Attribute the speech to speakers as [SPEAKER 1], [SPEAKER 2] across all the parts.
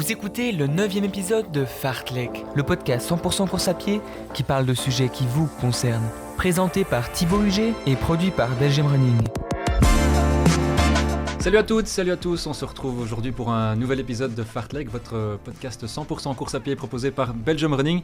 [SPEAKER 1] Vous écoutez le 9e épisode de Fartlek, le podcast 100% course à pied qui parle de sujets qui vous concernent. Présenté par Thibaut Huget et produit par Belgium Running.
[SPEAKER 2] Salut à toutes, salut à tous, on se retrouve aujourd'hui pour un nouvel épisode de Fartlek, votre podcast 100% course à pied proposé par Belgium Running.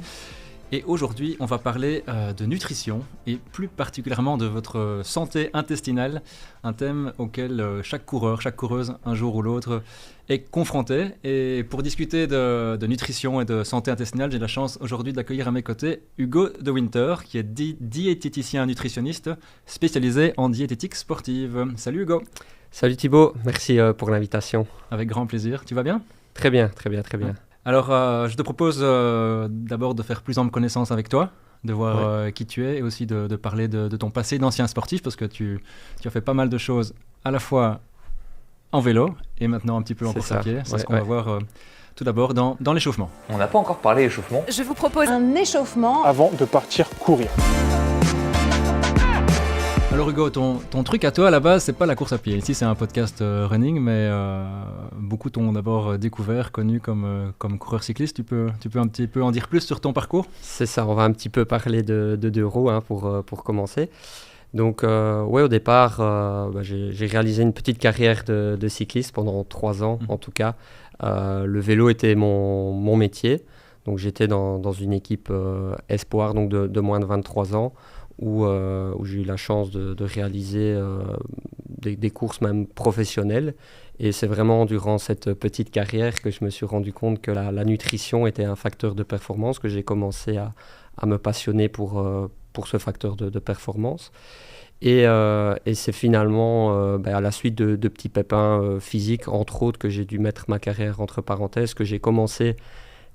[SPEAKER 2] Et aujourd'hui, on va parler de nutrition et plus particulièrement de votre santé intestinale, un thème auquel chaque coureur, chaque coureuse, un jour ou l'autre, est confronté. Et pour discuter de nutrition et de santé intestinale, j'ai la chance aujourd'hui d'accueillir à mes côtés Hugo De Winter, qui est diététicien nutritionniste spécialisé en diététique sportive. Salut Hugo.
[SPEAKER 3] Salut Thibaut, merci pour l'invitation.
[SPEAKER 2] Avec grand plaisir, tu vas bien ?
[SPEAKER 3] Très bien.
[SPEAKER 2] Alors, je te propose d'abord de faire plus ample connaissance avec toi, de voir qui tu es et aussi de parler de ton passé d'ancien sportif parce que tu as fait pas mal de choses à la fois en vélo et maintenant un petit peu en course à pied. C'est ce qu'on va voir tout d'abord dans l'échauffement.
[SPEAKER 4] On n'a pas encore parlé échauffement.
[SPEAKER 5] Je vous propose un échauffement
[SPEAKER 6] avant de partir courir.
[SPEAKER 2] Alors Hugo, ton truc à toi à la base, c'est pas la course à pied. Ici c'est un podcast running, mais beaucoup t'ont d'abord découvert, connu comme coureur cycliste. Tu peux un petit peu en dire plus sur ton parcours ?
[SPEAKER 3] C'est ça, on va un petit peu parler de deux roues pour commencer. Donc au départ, j'ai réalisé une petite carrière de cycliste pendant 3 ans en tout cas. Le vélo était mon métier, donc j'étais dans une équipe espoir donc de moins de 23 ans. Où j'ai eu la chance de réaliser des courses même professionnelles. Et c'est vraiment durant cette petite carrière que je me suis rendu compte que la nutrition était un facteur de performance, que j'ai commencé à me passionner pour ce facteur de performance. Et c'est finalement à la suite de petits pépins physiques, entre autres, que j'ai dû mettre ma carrière entre parenthèses, que j'ai commencé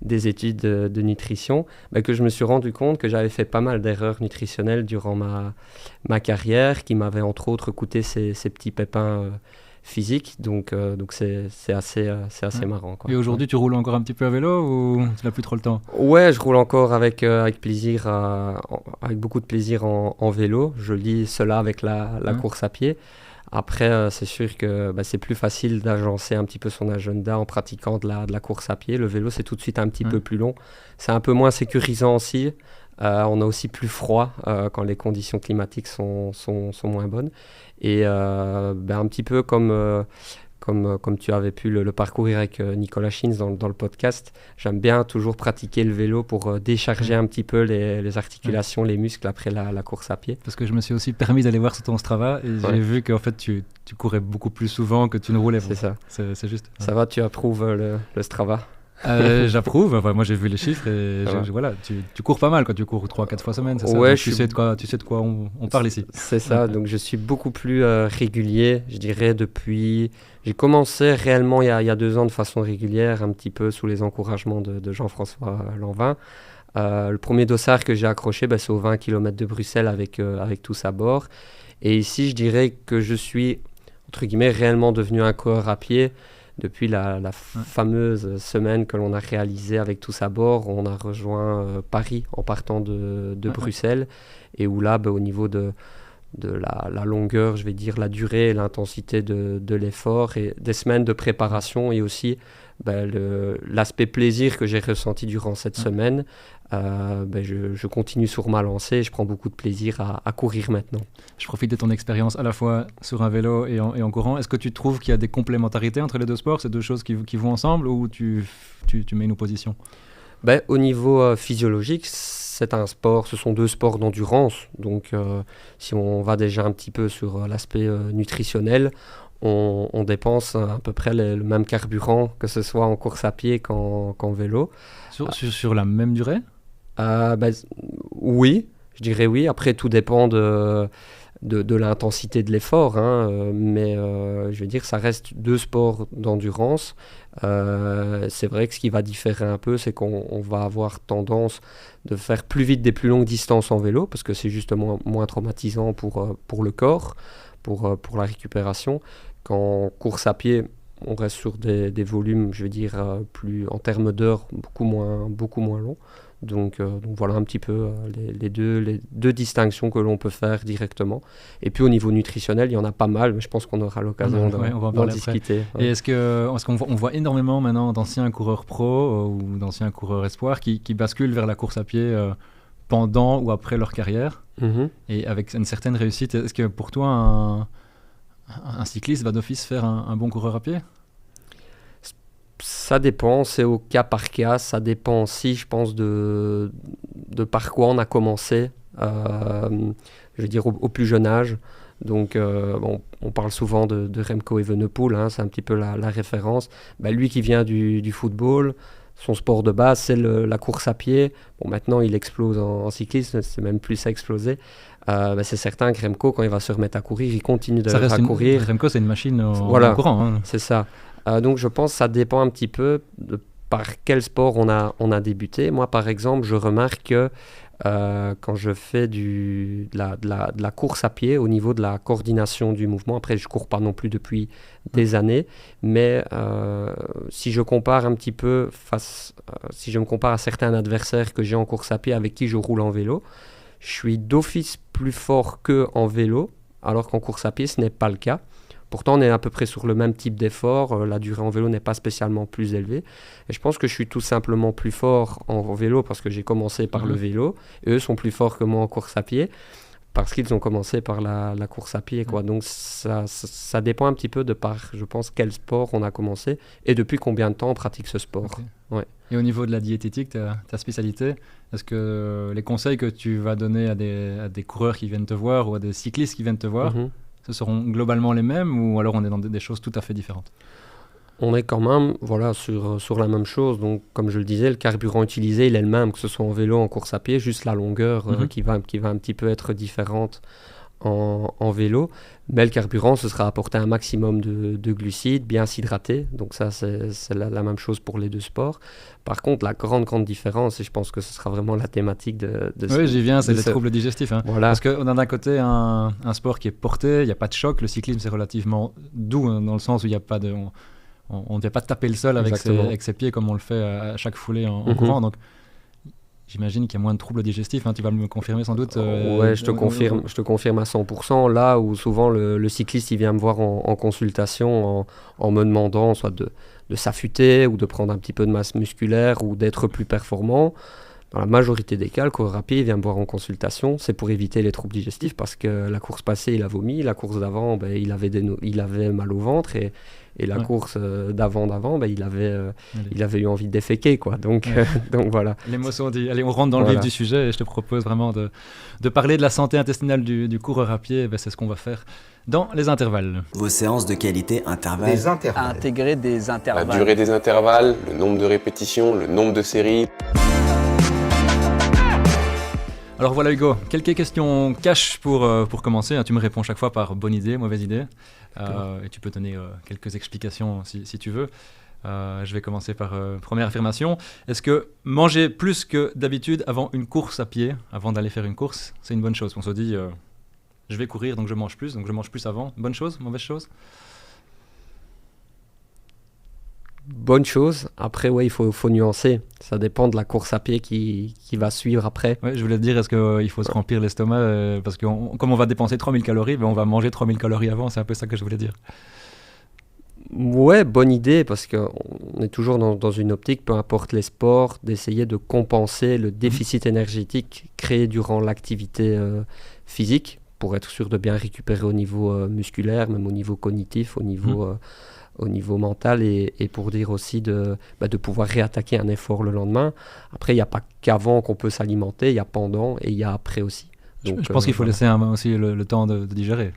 [SPEAKER 3] des études de nutrition, que je me suis rendu compte que j'avais fait pas mal d'erreurs nutritionnelles durant ma carrière, qui m'avaient entre autres coûté ces petits pépins physiques. Donc c'est assez marrant, quoi.
[SPEAKER 2] Et aujourd'hui, tu roules encore un petit peu à vélo ou tu n'as plus trop le temps ?
[SPEAKER 3] Ouais, je roule encore avec plaisir, avec beaucoup de plaisir en vélo. Je lie cela avec la course à pied. Après, c'est sûr que c'est plus facile d'agencer un petit peu son agenda en pratiquant de la course à pied. Le vélo, c'est tout de suite un petit peu plus long. C'est un peu moins sécurisant aussi. On a aussi plus froid quand les conditions climatiques sont moins bonnes. Et un petit peu comme tu avais pu le parcourir avec Nicolas Schins dans le podcast, j'aime bien toujours pratiquer le vélo pour décharger un petit peu les articulations, les muscles après la course à pied.
[SPEAKER 2] Parce que je me suis aussi permis d'aller voir sur ton Strava et j'ai vu qu'en fait tu courais beaucoup plus souvent que tu ne roulais.
[SPEAKER 3] C'est ça.
[SPEAKER 2] C'est juste.
[SPEAKER 3] Ça va, tu approuves le Strava ?
[SPEAKER 2] J'approuve, moi j'ai vu les chiffres et voilà, tu cours pas mal, quoi. Tu cours 3-4 fois semaine, c'est ça ?
[SPEAKER 3] Ouais,
[SPEAKER 2] tu sais de quoi on parle ici.
[SPEAKER 3] C'est ça, donc je suis beaucoup plus régulier, je dirais depuis... J'ai commencé réellement il y a 2 ans de façon régulière, un petit peu sous les encouragements de Jean-François Lanvin. Le premier dossard que j'ai accroché, c'est aux 20 km de Bruxelles avec tous à bord. Et ici, je dirais que je suis, entre guillemets, réellement devenu un coureur à pied. Depuis la fameuse semaine que l'on a réalisée avec tous à bord, on a rejoint Paris en partant de Bruxelles. Et où là, au niveau de la longueur, je vais dire la durée et l'intensité de l'effort et des semaines de préparation et aussi l'aspect plaisir que j'ai ressenti durant cette semaine, je continue sur ma lancée et je prends beaucoup de plaisir à courir maintenant.
[SPEAKER 2] Je profite de ton expérience à la fois sur un vélo et en courant. Est-ce que tu trouves qu'il y a des complémentarités entre les deux sports ? C'est deux choses qui vont ensemble ou tu mets une opposition ?
[SPEAKER 3] Au niveau physiologique, ce sont 2 sports d'endurance. Donc, si on va déjà un petit peu sur l'aspect nutritionnel, on dépense à peu près le même carburant, que ce soit en course à pied qu'en vélo.
[SPEAKER 2] Sur la même durée ?
[SPEAKER 3] Oui, je dirais oui. Après, tout dépend de l'intensité de l'effort, mais je veux dire, ça reste 2 sports d'endurance. C'est vrai que ce qui va différer un peu, c'est qu'on va avoir tendance de faire plus vite des plus longues distances en vélo, parce que c'est justement moins traumatisant pour le corps, pour la récupération. Qu'en course à pied, on reste sur des volumes, je veux dire, plus en termes d'heures, beaucoup moins longs. Donc voilà un petit peu les deux distinctions que l'on peut faire directement. Et puis au niveau nutritionnel, il y en a pas mal, mais je pense qu'on aura l'occasion d'en discuter.
[SPEAKER 2] Ouais. Et est-ce qu'on voit énormément maintenant d'anciens coureurs pro ou d'anciens coureurs espoirs qui basculent vers la course à pied pendant ou après leur carrière, et avec une certaine réussite? Est-ce que pour toi, un cycliste va d'office faire un bon coureur à pied?
[SPEAKER 3] Ça dépend, c'est au cas par cas. Ça dépend aussi, je pense, de par quoi on a commencé, je veux dire, au plus jeune âge. Donc, on parle souvent de Remco Evenepoel, c'est un petit peu la référence. Lui qui vient du football, son sport de base, c'est la course à pied. Bon, maintenant, il explose en cyclisme, c'est même plus à exploser. C'est certain que Remco, quand il va se remettre à courir, il continue à courir.
[SPEAKER 2] Remco, c'est une machine au courant.
[SPEAKER 3] C'est ça. Donc je pense que ça dépend un petit peu de par quel sport on a débuté. Moi, par exemple, je remarque que quand je fais de la course à pied au niveau de la coordination du mouvement, après je ne cours pas non plus depuis des années, mais si je compare un petit peu si je me compare à certains adversaires que j'ai en course à pied avec qui je roule en vélo, je suis d'office plus fort qu'en vélo, alors qu'en course à pied, ce n'est pas le cas. Pourtant, on est à peu près sur le même type d'effort. La durée en vélo n'est pas spécialement plus élevée. Et je pense que je suis tout simplement plus fort en vélo parce que j'ai commencé par le vélo. Et eux sont plus forts que moi en course à pied parce qu'ils ont commencé par la course à pied, quoi. Donc, ça dépend un petit peu de par, je pense, quel sport on a commencé et depuis combien de temps on pratique ce sport.
[SPEAKER 2] Okay.
[SPEAKER 3] Ouais.
[SPEAKER 2] Et au niveau de la diététique, ta spécialité, est-ce que les conseils que tu vas donner à des coureurs qui viennent te voir ou à des cyclistes qui viennent te voir, ce seront globalement les mêmes ou alors on est dans des choses tout à fait différentes?
[SPEAKER 3] On est quand même sur la même chose. Donc, comme je le disais, le carburant utilisé, il est le même, que ce soit en vélo, en course à pied, juste la longueur qui va un petit peu être différente en vélo. Mais le carburant, ce sera apporter un maximum de glucides, bien s'hydrater. Donc ça, c'est la même chose pour les deux sports. Par contre, la grande différence, et je pense que ce sera vraiment la thématique de
[SPEAKER 2] oui, j'y viens, c'est les troubles digestifs.
[SPEAKER 3] Voilà.
[SPEAKER 2] Parce qu'on a d'un côté un sport qui est porté, il n'y a pas de choc. Le cyclisme, c'est relativement doux, dans le sens où il n'y a pas de... On ne vient pas taper le sol avec ses pieds comme on le fait à chaque foulée en courant. Donc, j'imagine qu'il y a moins de troubles digestifs. Tu vas me confirmer sans doute.
[SPEAKER 3] Ouais, je te confirme à 100%. Là où souvent le cycliste il vient me voir en consultation en me demandant soit de s'affûter ou de prendre un petit peu de masse musculaire ou d'être plus performant. Dans la majorité des cas, le coureur à pied il vient me voir en consultation. C'est pour éviter les troubles digestifs parce que la course passée, il a vomi. La course d'avant, il avait mal au ventre et la course d'avant, il avait eu envie de déféquer, quoi. Donc voilà.
[SPEAKER 2] Les mots sont dits. Allez, on rentre dans le vif du sujet et je te propose vraiment de parler de la santé intestinale du coureur à pied. C'est ce qu'on va faire dans les intervalles.
[SPEAKER 4] Vos séances de qualité intervalles.
[SPEAKER 6] Des intervalles.
[SPEAKER 7] Intégrer des intervalles.
[SPEAKER 6] La durée des intervalles, le nombre de répétitions, le nombre de séries.
[SPEAKER 2] Alors voilà Hugo, quelques questions cash pour commencer. Tu me réponds chaque fois par bonne idée, mauvaise idée. Et tu peux donner quelques explications si tu veux. Je vais commencer par première affirmation. Est-ce que manger plus que d'habitude avant une course à pied, avant d'aller faire une course, c'est une bonne chose? On se dit, je vais courir donc je mange plus avant. Bonne chose, mauvaise chose?
[SPEAKER 3] Bonne chose. Après, il faut nuancer. Ça dépend de la course à pied qui va suivre après.
[SPEAKER 2] Ouais, je voulais te dire, est-ce qu'il faut se remplir l'estomac parce que comme on va dépenser 3000 calories, on va manger 3000 calories avant. C'est un peu ça que je voulais dire.
[SPEAKER 3] Ouais, bonne idée, parce qu'on est toujours dans une optique, peu importe les sports, d'essayer de compenser le déficit énergétique créé durant l'activité physique pour être sûr de bien récupérer au niveau musculaire, même au niveau cognitif, au niveau mental et pour dire aussi de pouvoir réattaquer un effort le lendemain. Après, il n'y a pas qu'avant qu'on peut s'alimenter, il y a pendant et il y a après aussi. Donc,
[SPEAKER 2] je pense qu'il faut laisser aussi le temps de digérer.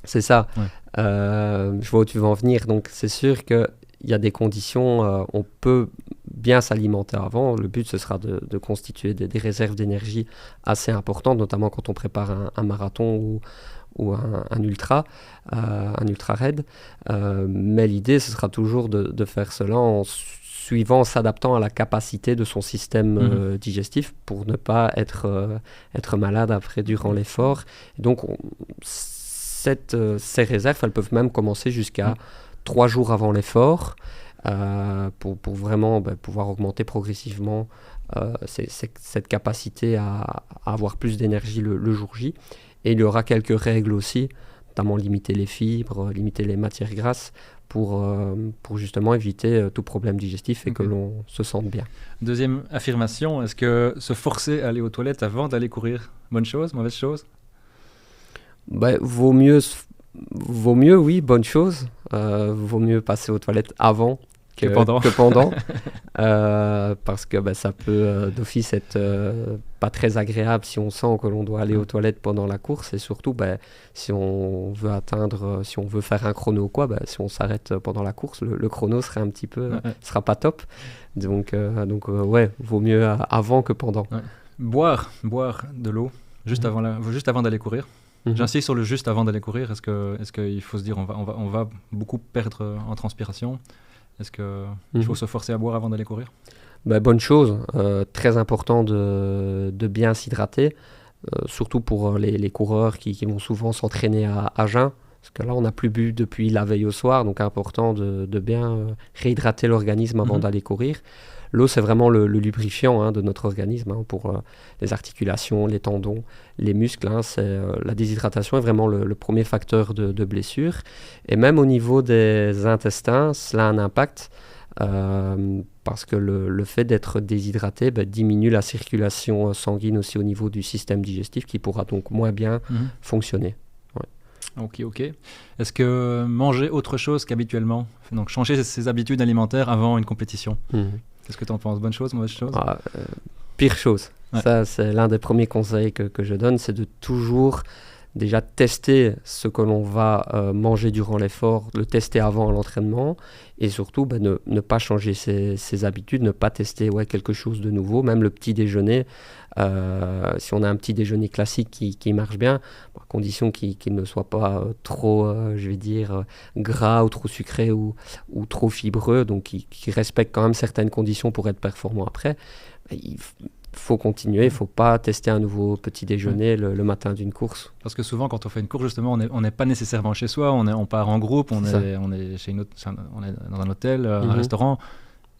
[SPEAKER 3] C'est ça.
[SPEAKER 2] Ouais.
[SPEAKER 3] Je vois où tu veux en venir. Donc, c'est sûr qu'il y a des conditions, on peut bien s'alimenter avant. Le but, ce sera de constituer des réserves d'énergie assez importantes, notamment quand on prépare un marathon ou un ultra raid. Mais l'idée, ce sera toujours de faire cela en s'adaptant à la capacité de son système digestif pour ne pas être malade après durant l'effort. Et donc, ces réserves, elles peuvent même commencer jusqu'à 3 jours avant l'effort pour vraiment pouvoir augmenter progressivement cette capacité à avoir plus d'énergie le jour J. Et il y aura quelques règles aussi, notamment limiter les fibres, limiter les matières grasses pour justement éviter tout problème digestif et que l'on se sente bien.
[SPEAKER 2] Deuxième affirmation, est-ce que se forcer à aller aux toilettes avant d'aller courir, bonne chose, mauvaise chose?
[SPEAKER 3] Vaut mieux, oui, bonne chose. Vaut mieux passer aux toilettes avant que pendant. Parce que ça peut d'office être pas très agréable si on sent que l'on doit aller aux toilettes pendant la course, et surtout si on veut faire un chrono ou quoi, si on s'arrête pendant la course, le chrono serait un petit peu sera pas top. Donc vaut mieux avant que pendant.
[SPEAKER 2] Boire de l'eau juste avant d'aller courir. J'insiste sur le juste avant d'aller courir. Est-ce qu'il faut se dire on va beaucoup perdre en transpiration? Est-ce qu'il faut se forcer à boire avant d'aller courir?
[SPEAKER 3] Bonne chose, très important de bien s'hydrater, surtout pour les coureurs qui vont souvent s'entraîner à jeun, parce que là on n'a plus bu depuis la veille au soir, donc important de bien réhydrater l'organisme avant d'aller courir. L'eau, c'est vraiment le lubrifiant de notre organisme pour les articulations, les tendons, les muscles. La déshydratation est vraiment le premier facteur de blessure. Et même au niveau des intestins, cela a un impact parce que le fait d'être déshydraté diminue la circulation sanguine aussi au niveau du système digestif qui pourra donc moins bien fonctionner.
[SPEAKER 2] Ok. Est-ce que manger autre chose qu'habituellement, donc changer ses habitudes alimentaires avant une compétition, qu'est-ce que tu en penses? Bonne chose, mauvaise chose?
[SPEAKER 3] Pire chose. Ça, c'est l'un des premiers conseils que je donne, c'est de toujours déjà tester ce que l'on va manger durant l'effort, le tester avant l'entraînement, et surtout ne pas changer ses habitudes, ne pas tester quelque chose de nouveau, même le petit déjeuner. Si on a un petit déjeuner classique qui marche bien, à condition qu'il ne soit pas trop, gras ou trop sucré ou trop fibreux, donc qui respecte quand même certaines conditions pour être performant après, il faut continuer, il ne faut pas tester un nouveau petit déjeuner le matin d'une course.
[SPEAKER 2] Parce que souvent, quand on fait une course, justement, on n'est pas nécessairement chez soi, on part en groupe, on est chez on est dans un hôtel, un restaurant,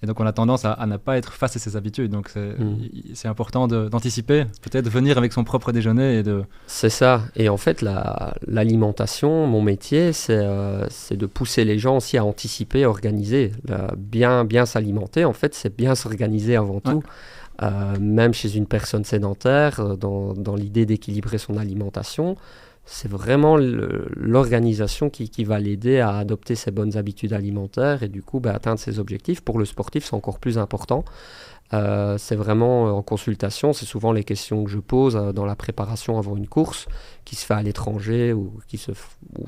[SPEAKER 2] et donc on a tendance à ne pas être face à ses habitudes. Donc c'est important d'anticiper, peut-être venir avec son propre déjeuner.
[SPEAKER 3] C'est ça, et en fait, l'alimentation, mon métier, c'est de pousser les gens aussi à anticiper, à organiser, bien s'alimenter. En fait, c'est bien s'organiser avant tout. Même chez une personne sédentaire, dans l'idée d'équilibrer son alimentation, c'est vraiment l'organisation qui va l'aider à adopter ses bonnes habitudes alimentaires et du coup atteindre ses objectifs. Pour le sportif, c'est encore plus important. C'est vraiment en consultation, c'est souvent les questions que je pose dans la préparation avant une course qui se fait à l'étranger ou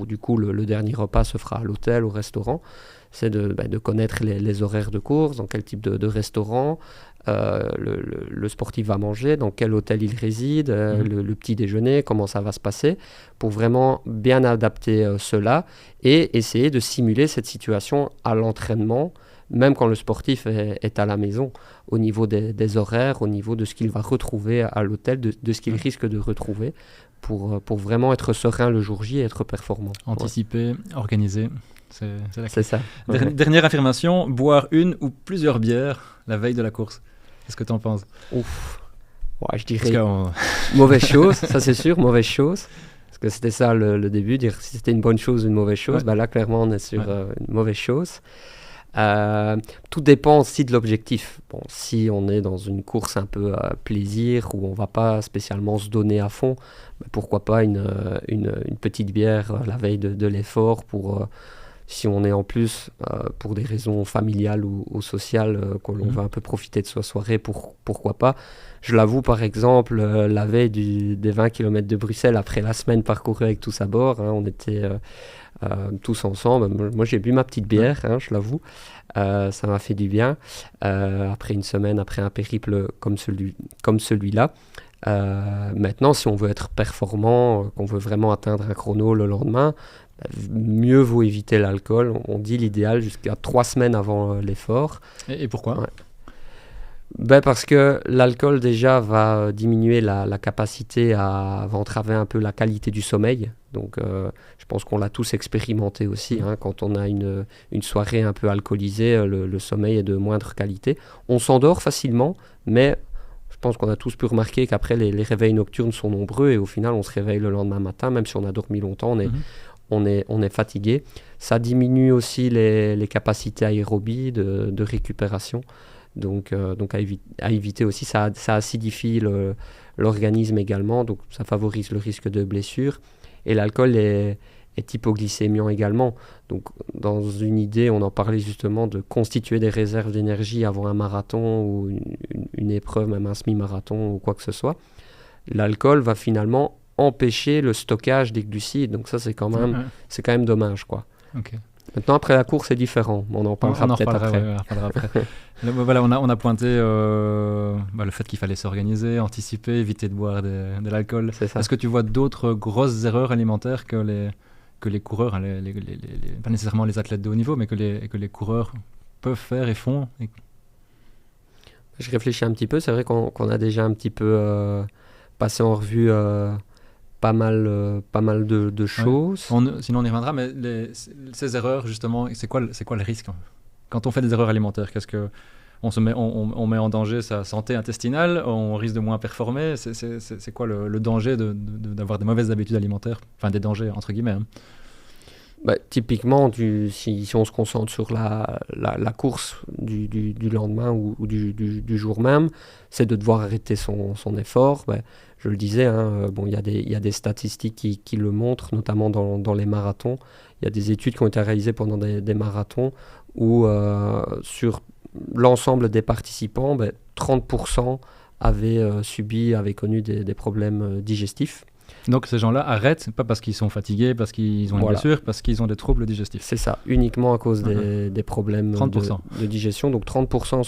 [SPEAKER 3] du coup le dernier repas se fera à l'hôtel, au restaurant. C'est de connaître les horaires de course, dans quel type de restaurant le sportif va manger, dans quel hôtel il réside, le petit déjeuner, comment ça va se passer, pour vraiment bien adapter cela et essayer de simuler cette situation à l'entraînement, même quand le sportif est à la maison, au niveau des horaires, au niveau de ce qu'il va retrouver à l'hôtel, de ce qu'il risque de retrouver, pour vraiment être serein le jour J et être performant.
[SPEAKER 2] Anticiper, organiser.
[SPEAKER 3] C'est ça.
[SPEAKER 2] Dernière affirmation, boire une ou plusieurs bières la veille de la course. Qu'est-ce que tu en penses?
[SPEAKER 3] Je dirais mauvaise chose, ça c'est sûr, mauvaise chose. Parce que c'était ça le début, dire si c'était une bonne chose ou une mauvaise chose. Là, clairement, on est sur une mauvaise chose. Tout dépend aussi de l'objectif. Bon, si on est dans une course un peu plaisir, où on ne va pas spécialement se donner à fond, pourquoi pas une petite bière la veille de l'effort si on est en plus, pour des raisons familiales ou sociales, que l'on va un peu profiter de sa soirée, pourquoi pas. Je l'avoue, par exemple, la veille des 20 km de Bruxelles, après la semaine parcourue avec tous à bord, on était tous ensemble. Moi, j'ai bu ma petite bière, je l'avoue. Ça m'a fait du bien. Après une semaine, après un périple comme celui-là. Maintenant, si on veut être performant, qu'on veut vraiment atteindre un chrono le lendemain, mieux vaut éviter l'alcool. On dit l'idéal jusqu'à 3 semaines avant l'effort.
[SPEAKER 2] Et pourquoi?
[SPEAKER 3] Parce que l'alcool déjà va diminuer la capacité va entraver un peu la qualité du sommeil. Donc je pense qu'on l'a tous expérimenté aussi. Quand on a une soirée un peu alcoolisée, le sommeil est de moindre qualité. On s'endort facilement, mais je pense qu'on a tous pu remarquer qu'après les réveils nocturnes sont nombreux et au final on se réveille le lendemain matin, même si on a dormi longtemps, on est fatigué. Ça diminue aussi les capacités aérobies de récupération. Donc à éviter aussi, ça acidifie l'organisme également, donc ça favorise le risque de blessure. Et l'alcool est hypoglycémiant également. Donc dans une idée, on en parlait justement de constituer des réserves d'énergie avant un marathon ou une épreuve, même un semi-marathon ou quoi que ce soit. L'alcool va finalement empêcher le stockage des glucides, donc ça c'est quand même dommage, quoi.
[SPEAKER 2] Okay.
[SPEAKER 3] Maintenant, après la course, c'est différent. On en parlera peut-être après.
[SPEAKER 2] Ouais, on en reparlera après. Là, voilà, on a pointé le fait qu'il fallait s'organiser, anticiper, éviter de boire de l'alcool. Est-ce que tu vois d'autres grosses erreurs alimentaires que les coureurs, pas nécessairement les athlètes de haut niveau, mais que les coureurs peuvent faire et font
[SPEAKER 3] Je réfléchis un petit peu. C'est vrai qu'on a déjà un petit peu passé en revue pas mal de choses.
[SPEAKER 2] Ouais. Sinon on y reviendra, mais ces erreurs justement, c'est quoi le risque quand on fait des erreurs alimentaires? Qu'est-ce que on met en danger sa santé intestinale, on risque de moins performer. C'est quoi le danger d'avoir des mauvaises habitudes alimentaires, enfin des dangers entre guillemets,
[SPEAKER 3] Typiquement, si on se concentre sur la course du lendemain ou du jour même, c'est de devoir arrêter son effort. Je le disais, il y a des statistiques qui le montrent, notamment dans les marathons. Il y a des études qui ont été réalisées pendant des marathons où sur l'ensemble des participants, 30% avaient connu des problèmes digestifs.
[SPEAKER 2] Donc ces gens-là arrêtent, pas parce qu'ils sont fatigués, parce qu'ils ont une blessure, parce qu'ils ont des troubles digestifs.
[SPEAKER 3] C'est ça, uniquement à cause des problèmes de digestion. Donc 30%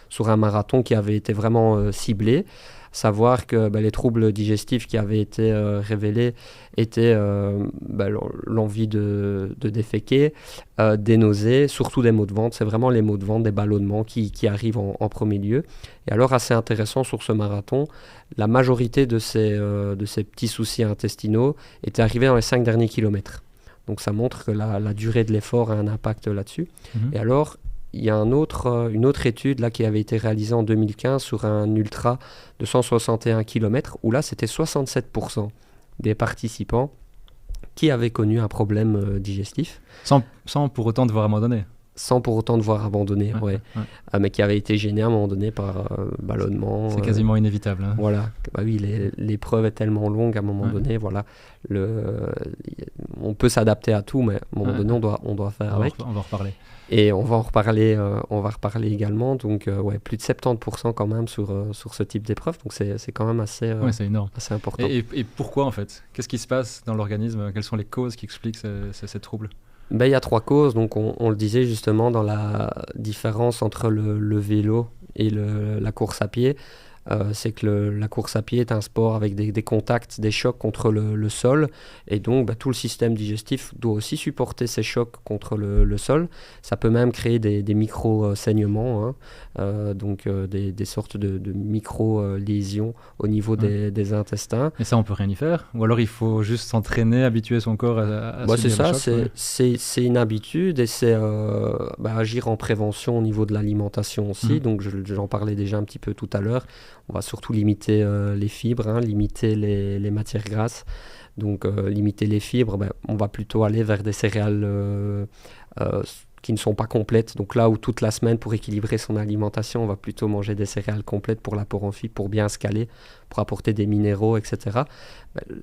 [SPEAKER 3] sur un marathon qui avait été vraiment ciblé. Savoir que les troubles digestifs qui avaient été révélés étaient l'envie de déféquer, des nausées, surtout des maux de ventre. C'est vraiment les maux de ventre, des ballonnements qui arrivent en premier lieu. Et alors, assez intéressant sur ce marathon, la majorité de ces petits soucis intestinaux étaient arrivés dans les 5 derniers kilomètres. Donc ça montre que la durée de l'effort a un impact là-dessus. Et alors, il y a une autre étude là, qui avait été réalisée en 2015 sur un ultra de 161 km, où là, c'était 67% des participants qui avaient connu un problème digestif.
[SPEAKER 2] Sans pour autant devoir abandonner.
[SPEAKER 3] Sans pour autant devoir abandonner, mais qui avait été gêné à un moment donné par ballonnement.
[SPEAKER 2] C'est quasiment inévitable.
[SPEAKER 3] Voilà, oui, l'épreuve est tellement longue à un moment donné, voilà. On peut s'adapter à tout, mais à un moment donné, on doit faire avec.
[SPEAKER 2] On va en reparler.
[SPEAKER 3] Et on va en reparler également, donc plus de 70% quand même sur ce type d'épreuve, donc c'est quand même assez,
[SPEAKER 2] c'est énorme.
[SPEAKER 3] Assez important.
[SPEAKER 2] Et pourquoi en fait? Qu'est-ce qui se passe dans l'organisme? Quelles sont les causes qui expliquent ces troubles?
[SPEAKER 3] Il y a 3 causes, donc on le disait justement dans la différence entre le vélo et la course à pied. C'est que la course à pied est un sport avec des contacts, des chocs contre le sol, et donc tout le système digestif doit aussi supporter ces chocs contre le sol. Ça peut même créer des micro-saignements, donc des sortes de micro-lésions au niveau des intestins.
[SPEAKER 2] Et ça, on peut rien y faire? Ou alors il faut juste s'entraîner, habituer son corps à subir le choc?
[SPEAKER 3] C'est une habitude, et c'est agir en prévention au niveau de l'alimentation aussi. Donc j'en parlais déjà un petit peu tout à l'heure. On va surtout limiter les fibres, limiter les matières grasses. Donc limiter les fibres, on va plutôt aller vers des céréales qui ne sont pas complètes. Donc là où toute la semaine, pour équilibrer son alimentation, on va plutôt manger des céréales complètes pour l'apport en fibres, pour bien se caler, pour apporter des minéraux, etc.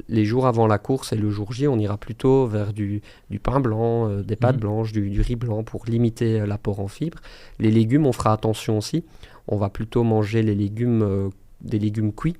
[SPEAKER 3] Les jours avant la course et le jour J, on ira plutôt vers du pain blanc, des pâtes blanches, du riz blanc pour limiter l'apport en fibres. Les légumes, on fera attention aussi. On va plutôt manger des légumes cuits,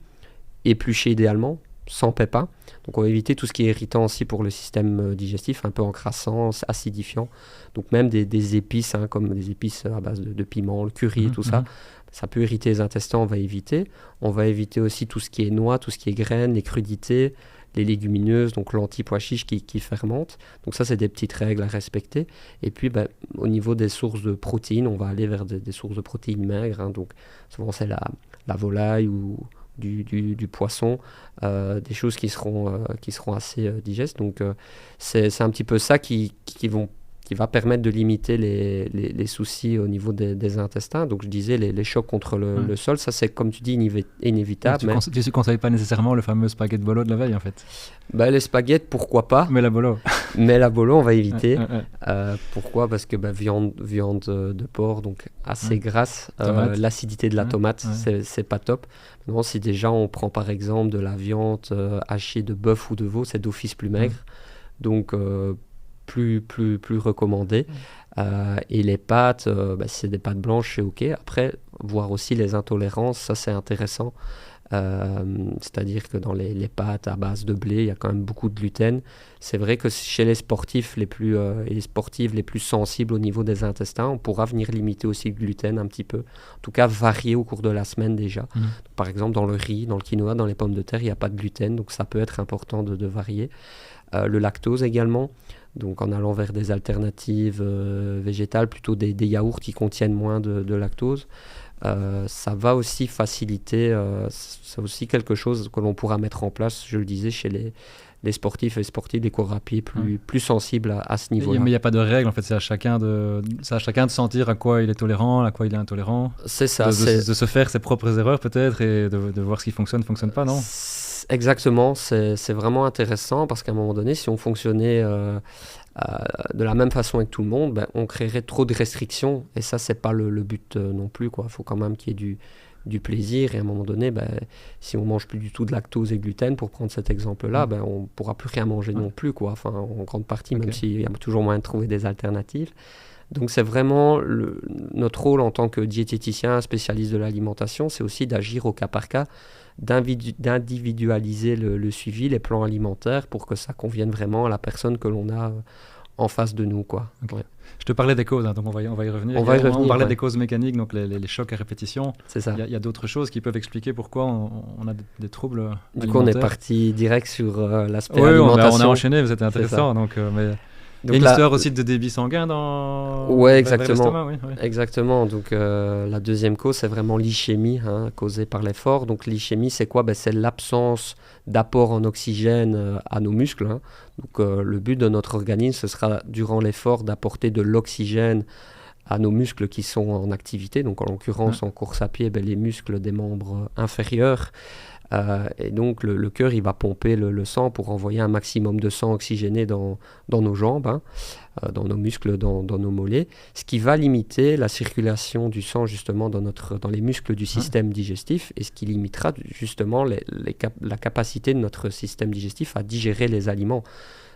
[SPEAKER 3] épluchés idéalement, sans pépins. Donc on va éviter tout ce qui est irritant aussi pour le système digestif, un peu encrassant, acidifiant. Donc même des épices, comme des épices à base de piment, le curry, tout ça, ça peut irriter les intestins, on va éviter. On va éviter aussi tout ce qui est noix, tout ce qui est graines, les crudités, les légumineuses, donc lentilles, pois chiches qui fermentent. Donc ça, c'est des petites règles à respecter. Et puis, au niveau des sources de protéines, on va aller vers des sources de protéines maigres. Hein. Donc souvent, c'est la volaille ou du poisson, des choses qui seront assez digestes. Donc c'est un petit peu ça qui va permettre de limiter les soucis au niveau des intestins. Donc je disais, les chocs contre le sol, ça c'est, comme tu dis, inévitable.
[SPEAKER 2] Tu ne conseilles pas nécessairement le fameux spaghetti bolo de la veille en fait?
[SPEAKER 3] Les spaghettis, pourquoi pas?
[SPEAKER 2] Mais la bolo,
[SPEAKER 3] on va éviter. Pourquoi? Parce que viande de porc, donc assez grasse, l'acidité de la tomate, c'est pas top. Maintenant, si déjà on prend par exemple de la viande hachée de bœuf ou de veau, c'est d'office plus maigre. Donc plus recommandé. Et les pâtes, si c'est des pâtes blanches, c'est ok. Après, voir aussi les intolérances, ça c'est intéressant. C'est-à-dire que dans les pâtes à base de blé, il y a quand même beaucoup de gluten. C'est vrai que chez les sportifs et les sportives les plus sensibles au niveau des intestins, on pourra venir limiter aussi le gluten un petit peu. En tout cas, varier au cours de la semaine déjà. Donc, par exemple, dans le riz, dans le quinoa, dans les pommes de terre, il n'y a pas de gluten, donc ça peut être important de varier. Le lactose également. Donc en allant vers des alternatives végétales, plutôt des yaourts qui contiennent moins de lactose. Ça va aussi faciliter, c'est aussi quelque chose que l'on pourra mettre en place, je le disais, chez les sportifs et sportives, les coureurs à pied plus sensibles à ce niveau-là.
[SPEAKER 2] Mais il n'y a pas de règle, en fait, c'est à chacun de sentir à quoi il est tolérant, à quoi il est intolérant.
[SPEAKER 3] C'est ça.
[SPEAKER 2] De se faire ses propres erreurs peut-être et de voir ce qui fonctionne pas, non?
[SPEAKER 3] Exactement, c'est vraiment intéressant parce qu'à un moment donné, si on fonctionnait de la même façon avec tout le monde, on créerait trop de restrictions et ça, c'est pas le but non plus, quoi. Il faut quand même qu'il y ait du plaisir et à un moment donné, si on mange plus du tout de lactose et gluten, pour prendre cet exemple-là, on pourra plus rien manger non plus, quoi. Enfin, en grande partie, même s'il y a toujours moyen de trouver des alternatives. Donc c'est vraiment notre rôle en tant que diététicien, spécialiste de l'alimentation, c'est aussi d'agir au cas par cas, d'individualiser le suivi, les plans alimentaires pour que ça convienne vraiment à la personne que l'on a en face de nous, quoi.
[SPEAKER 2] Okay. Ouais. Je te parlais des causes, donc on va y revenir. On parlait des causes mécaniques, donc les chocs à répétition.
[SPEAKER 3] C'est ça.
[SPEAKER 2] Il y a d'autres choses qui peuvent expliquer pourquoi on a des troubles alimentaires.
[SPEAKER 3] Du coup, on est parti direct sur l'aspect alimentation.
[SPEAKER 2] On a enchaîné, c'était intéressant. Donc, il y a une histoire aussi de débit sanguin dans
[SPEAKER 3] exactement.
[SPEAKER 2] Oui.
[SPEAKER 3] Exactement. Donc la deuxième cause, c'est vraiment l'ischémie, causée par l'effort. Donc l'ischémie, c'est quoi? C'est l'absence d'apport en oxygène à nos muscles. Donc le but de notre organisme, ce sera durant l'effort d'apporter de l'oxygène à nos muscles qui sont en activité. Donc en l'occurrence, en course à pied, les muscles des membres inférieurs. Et donc le cœur, il va pomper le sang pour envoyer un maximum de sang oxygéné dans nos jambes, dans nos muscles, dans nos mollets, ce qui va limiter la circulation du sang justement dans les muscles du système digestif et ce qui limitera justement la capacité de notre système digestif à digérer les aliments.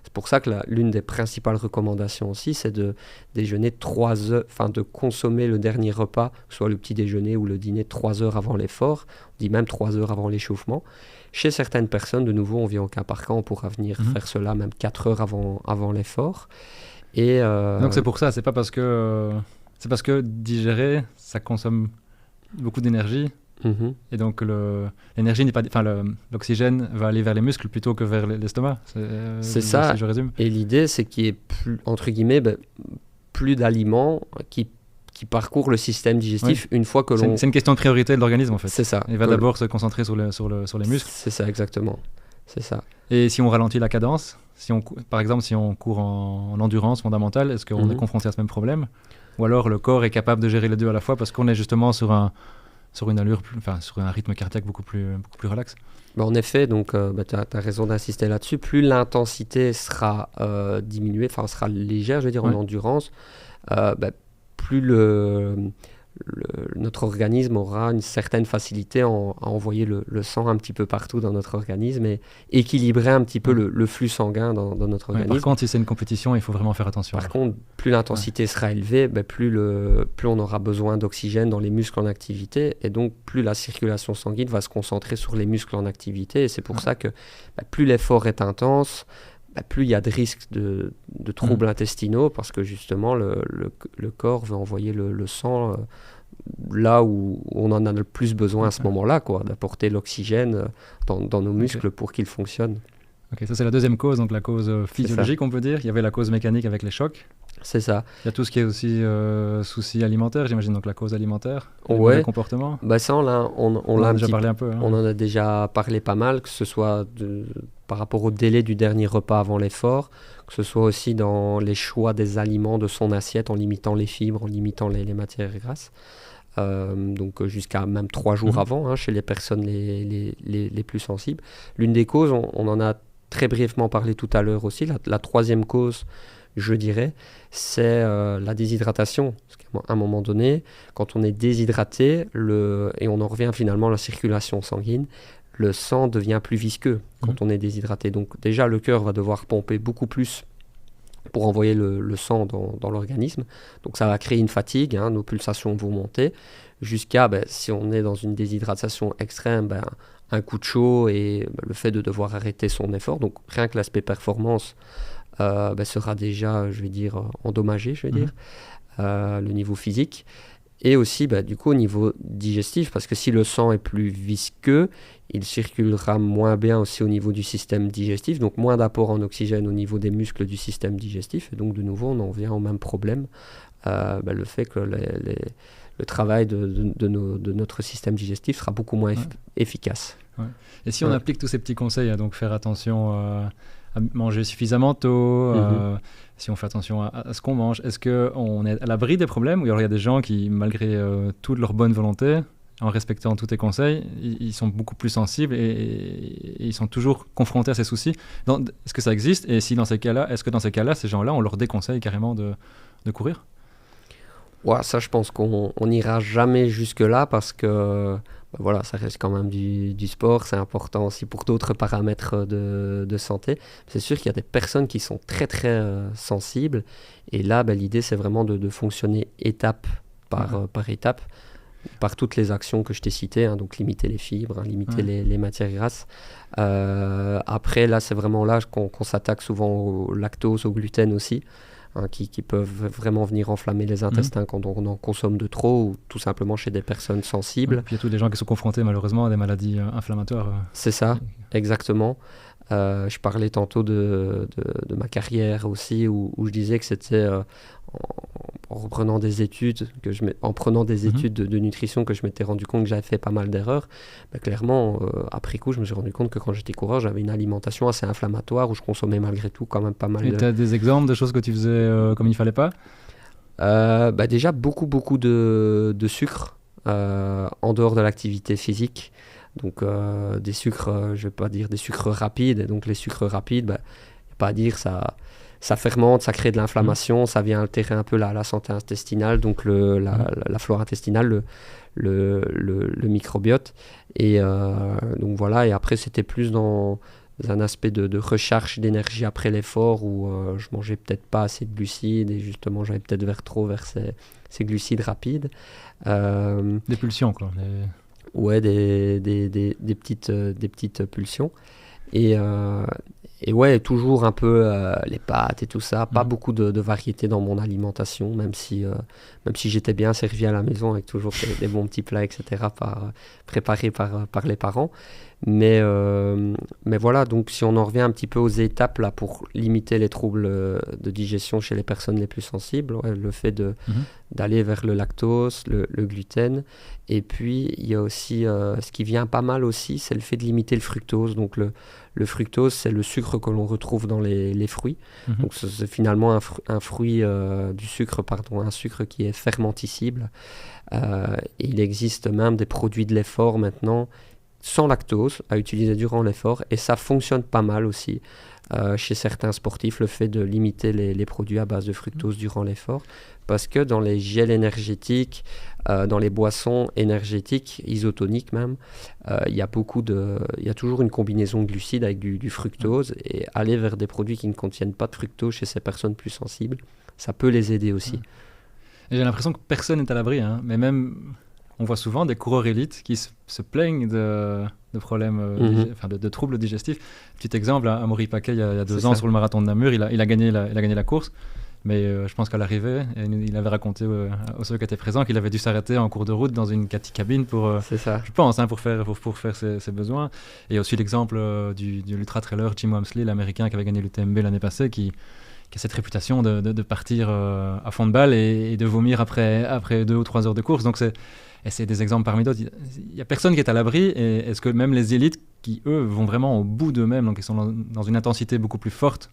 [SPEAKER 3] C'est pour ça que l'une des principales recommandations aussi, c'est de déjeuner 3 heures, de consommer le dernier repas, soit le petit déjeuner ou le dîner 3 heures avant l'effort, on dit même 3 heures avant l'échauffement. Chez certaines personnes, de nouveau, on vient au cas par cas, on pourra venir faire cela même 4 heures avant l'effort. Et
[SPEAKER 2] donc c'est pour ça, c'est parce que digérer, ça consomme beaucoup d'énergie. Et donc l'énergie n'est pas, l'oxygène va aller vers les muscles plutôt que vers l'estomac.
[SPEAKER 3] C'est ça.
[SPEAKER 2] Si je résume.
[SPEAKER 3] Et l'idée, c'est qu'il y ait plus, entre guillemets, plus d'aliments qui parcourent le système digestif une fois que l'on.
[SPEAKER 2] C'est une question de priorité de l'organisme en fait.
[SPEAKER 3] C'est ça.
[SPEAKER 2] Il va d'abord se concentrer sur les muscles.
[SPEAKER 3] C'est ça, exactement. C'est ça.
[SPEAKER 2] Et si on ralentit la cadence, par exemple, si on court en endurance fondamentale, est-ce qu'on est confronté à ce même problème? Ou alors le corps est capable de gérer les deux à la fois parce qu'on est justement sur une allure, sur un rythme cardiaque beaucoup plus relax.
[SPEAKER 3] En effet, donc tu as raison d'insister là-dessus. Plus l'intensité sera diminuée, sera légère, je veux dire, en endurance, plus notre organisme aura une certaine facilité à envoyer le sang un petit peu partout dans notre organisme et équilibrer un petit peu le flux sanguin dans notre organisme.
[SPEAKER 2] Par contre, si c'est une compétition, il faut vraiment faire attention.
[SPEAKER 3] Par contre, plus l'intensité sera élevée, plus on aura besoin d'oxygène dans les muscles en activité et donc plus la circulation sanguine va se concentrer sur les muscles en activité. Et c'est pour ça que plus l'effort est intense, plus il y a de risques de troubles intestinaux parce que justement le corps veut envoyer le sang là où on en a le plus besoin à ce moment-là, d'apporter l'oxygène dans nos muscles pour qu'ils fonctionnent.
[SPEAKER 2] Ok, ça c'est la deuxième cause, donc la cause physiologique on peut dire. Il y avait la cause mécanique avec les chocs.
[SPEAKER 3] C'est ça.
[SPEAKER 2] Il y a tout ce qui est aussi soucis alimentaires, j'imagine, donc la cause alimentaire, le
[SPEAKER 3] Ouais.
[SPEAKER 2] comportement.
[SPEAKER 3] Bah ça, on
[SPEAKER 2] On
[SPEAKER 3] l'a
[SPEAKER 2] a
[SPEAKER 3] un
[SPEAKER 2] déjà
[SPEAKER 3] petit
[SPEAKER 2] parlé un peu. Hein.
[SPEAKER 3] On en a déjà parlé pas mal, que ce soit par rapport au délai du dernier repas avant l'effort, que ce soit aussi dans les choix des aliments de son assiette, en limitant les fibres, en limitant les matières grasses. Donc jusqu'à même 3 jours avant, chez les personnes les plus sensibles. L'une des causes, on en a très brièvement parlé tout à l'heure aussi, la troisième cause, je dirais, c'est la déshydratation. Parce qu'à un moment donné, quand on est déshydraté, et on en revient finalement à la circulation sanguine, le sang devient plus visqueux quand on est déshydraté. Donc déjà, le cœur va devoir pomper beaucoup plus pour envoyer le sang dans l'organisme. Donc ça va créer une fatigue, nos pulsations vont monter, jusqu'à, si on est dans une déshydratation extrême, un coup de chaud et le fait de devoir arrêter son effort. Donc rien que l'aspect performance sera déjà, je vais dire, endommagé, le niveau physique. Et aussi, du coup, au niveau digestif, parce que si le sang est plus visqueux, il circulera moins bien aussi au niveau du système digestif, donc moins d'apport en oxygène au niveau des muscles du système digestif. Et donc, de nouveau, on en vient au même problème, le fait que le travail de notre système digestif sera beaucoup moins efficace. Ouais.
[SPEAKER 2] Et si on applique tous ces petits conseils, donc faire attention à manger suffisamment tôt, si on fait attention à ce qu'on mange, est-ce qu'on est à l'abri des problèmes ou alors il y a des gens qui, malgré toute leur bonne volonté, en respectant tous tes conseils, ils sont beaucoup plus sensibles et ils sont toujours confrontés à ces soucis. Est-ce que ça existe? Et si dans ces cas-là, est-ce que dans ces cas-là, ces gens-là, on leur déconseille carrément de courir?
[SPEAKER 3] Ouais, ça, je pense qu'on n'ira jamais jusque-là parce que ça reste quand même du sport, c'est important aussi pour d'autres paramètres de santé. C'est sûr qu'il y a des personnes qui sont très très sensibles et là, l'idée c'est vraiment de fonctionner étape par étape, par toutes les actions que je t'ai citées, donc limiter les fibres, limiter les matières grasses. Après, là, c'est vraiment là qu'on s'attaque souvent au lactose, au gluten aussi. Qui peuvent vraiment venir enflammer les intestins quand on en consomme de trop ou tout simplement chez des personnes sensibles.
[SPEAKER 2] Puis il y a tous les gens qui sont confrontés malheureusement à des maladies inflammatoires.
[SPEAKER 3] C'est ça, exactement. Je parlais tantôt de ma carrière aussi où je disais que c'était en reprenant des études, en prenant des études de nutrition que je m'étais rendu compte que j'avais fait pas mal d'erreurs. Clairement, après coup, je me suis rendu compte que quand j'étais coureur, j'avais une alimentation assez inflammatoire où je consommais malgré tout quand même pas mal.
[SPEAKER 2] Et tu as des exemples de choses que tu faisais comme il ne fallait pas?
[SPEAKER 3] Déjà, beaucoup de sucre en dehors de l'activité physique. Donc des sucres, je ne vais pas dire des sucres rapides. Et donc les sucres rapides, pas à dire ça fermente, ça crée de l'inflammation, ça vient altérer un peu la santé intestinale, donc la flore intestinale, le microbiote. Et donc voilà, et après c'était plus dans un aspect de recharge d'énergie après l'effort où je mangeais peut-être pas assez de glucides et justement j'allais peut-être vers ces glucides rapides.
[SPEAKER 2] Des pulsions quoi.
[SPEAKER 3] Ouais, des petites pulsions. Et ouais, toujours un peu les pâtes et tout ça. Pas beaucoup de variété dans mon alimentation, même si j'étais bien servi à la maison avec toujours des bons petits plats, etc., préparés par les parents. Mais voilà, donc si on en revient un petit peu aux étapes là, pour limiter les troubles de digestion chez les personnes les plus sensibles, le fait d'aller vers le lactose, le gluten. Et puis, il y a aussi, ce qui vient pas mal aussi, c'est le fait de limiter le fructose. Donc, le fructectose, c'est le sucre que l'on retrouve dans les fruits. Donc, c'est finalement un fruit du sucre, un sucre qui est fermenticible. Et il existe même des produits de l'effort maintenant sans lactose à utiliser durant l'effort. Et ça fonctionne pas mal aussi. Chez certains sportifs, le fait de limiter les produits à base de fructose durant l'effort, parce que dans les gels énergétiques, dans les boissons énergétiques, isotoniques même, il y a toujours une combinaison de glucides avec du fructose, et aller vers des produits qui ne contiennent pas de fructose chez ces personnes plus sensibles, ça peut les aider aussi.
[SPEAKER 2] Et j'ai l'impression que personne n'est à l'abri, mais même... On voit souvent des coureurs élites qui se plaignent de problèmes, de troubles digestifs. Petit exemple, Amaury Paquet, il y a 2 ans, sur le marathon de Namur, il a gagné la course, Mais je pense qu'à l'arrivée, il avait raconté aux ceux qui étaient présents qu'il avait dû s'arrêter en cours de route dans une cabine pour,
[SPEAKER 3] C'est ça.
[SPEAKER 2] je pense, pour faire ses besoins. Et aussi l'exemple de l'ultra-trailer Jim Walmsley, l'américain qui avait gagné l'UTMB l'année passée, qui a cette réputation de partir à fond de balle et de vomir après 2 ou 3 heures de course. Donc c'est des exemples parmi d'autres. Il n'y a personne qui est à l'abri. Et est-ce que même les élites qui, eux, vont vraiment au bout d'eux-mêmes, donc ils sont dans une intensité beaucoup plus forte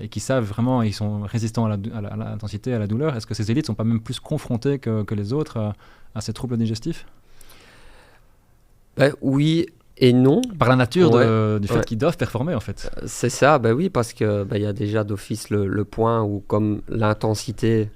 [SPEAKER 2] et qui savent vraiment, ils sont résistants à l'intensité, à la douleur, est-ce que ces élites ne sont pas même plus confrontées que les autres à ces troubles digestifs?
[SPEAKER 3] Oui et non.
[SPEAKER 2] Par la nature du fait qu'ils doivent performer, en fait.
[SPEAKER 3] C'est ça, oui, parce que y a déjà d'office le point où, comme l'intensité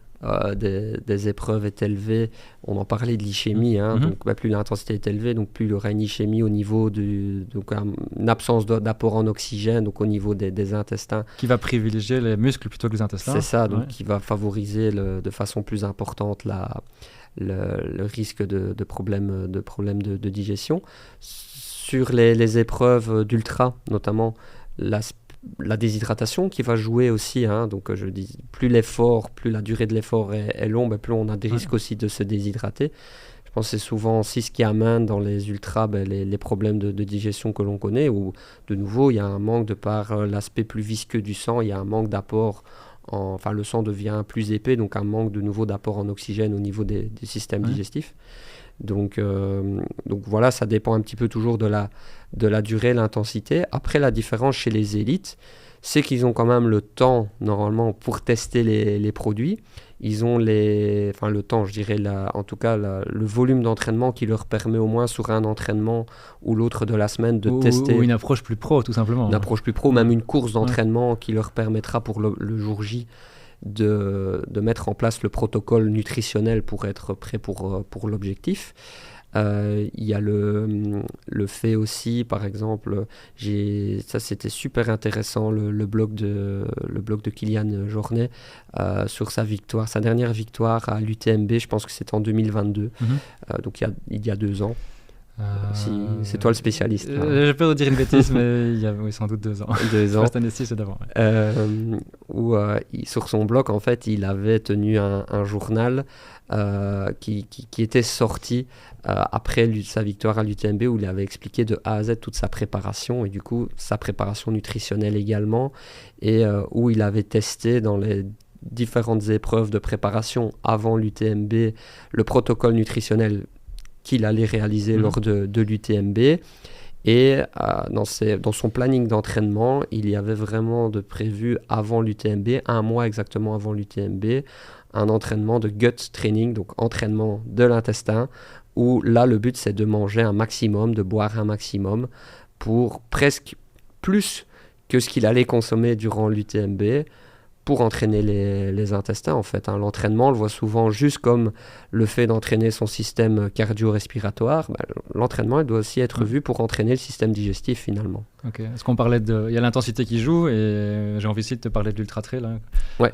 [SPEAKER 3] des épreuves est élevée, on en parlait de l'ischémie, donc plus l'intensité est élevée, donc plus il y aura une ischémie au niveau donc une absence d'apport en oxygène, donc au niveau des intestins.
[SPEAKER 2] Qui va privilégier les muscles plutôt que les intestins.
[SPEAKER 3] C'est ça, donc qui va favoriser de façon plus importante le risque de problèmes de digestion. Sur les épreuves d'ultra, notamment la déshydratation qui va jouer aussi, donc je dis, plus la durée de l'effort est longue, plus on a des risques aussi de se déshydrater. Je pense que c'est souvent aussi ce qui amène dans les ultras les problèmes de digestion que l'on connaît, où de nouveau il y a un manque de par l'aspect plus visqueux du sang, il y a un manque d'apport, le sang devient plus épais, donc un manque de nouveau d'apport en oxygène au niveau des systèmes digestifs. Donc voilà, ça dépend un petit peu toujours de la durée, l'intensité. Après, la différence chez les élites, c'est qu'ils ont quand même le temps, normalement, pour tester les produits. Ils ont le temps, je dirais, en tout cas, le volume d'entraînement qui leur permet au moins sur un entraînement ou l'autre de la semaine de tester.
[SPEAKER 2] Ou une approche plus pro, tout simplement.
[SPEAKER 3] Une approche plus pro, même une course d'entraînement qui leur permettra pour le jour J de mettre en place le protocole nutritionnel pour être prêt pour l'objectif. Il y a le fait aussi, par exemple, ça c'était super intéressant, le blog de Kylian Jornet sur sa dernière victoire à l'UTMB, je pense que c'était en 2022, donc il y a 2 ans. C'est toi le spécialiste.
[SPEAKER 2] Je peux redire une bêtise, mais il y a sans doute 2 ans.
[SPEAKER 3] 2 ans.
[SPEAKER 2] C'est d'avant.
[SPEAKER 3] Où sur son blog, en fait, il avait tenu un journal qui était sorti après sa victoire à l'UTMB, où il avait expliqué de A à Z toute sa préparation, et du coup sa préparation nutritionnelle également, et où il avait testé dans les différentes épreuves de préparation avant l'UTMB le protocole nutritionnel qu'il allait réaliser lors de l'UTMB. Et dans son planning d'entraînement, il y avait vraiment de prévu avant l'UTMB, 1 mois exactement avant l'UTMB, un entraînement de gut training, donc entraînement de l'intestin, où là le but c'est de manger un maximum, de boire un maximum, pour presque plus que ce qu'il allait consommer durant l'UTMB, pour entraîner les intestins, en fait. L'entraînement, on le voit souvent juste comme le fait d'entraîner son système cardio-respiratoire. L'entraînement, il doit aussi être vu pour entraîner le système digestif, finalement.
[SPEAKER 2] Ok. Est-ce qu'on parlait il y a l'intensité qui joue, et j'ai envie aussi de te parler de l'ultra-trail.
[SPEAKER 3] Ouais.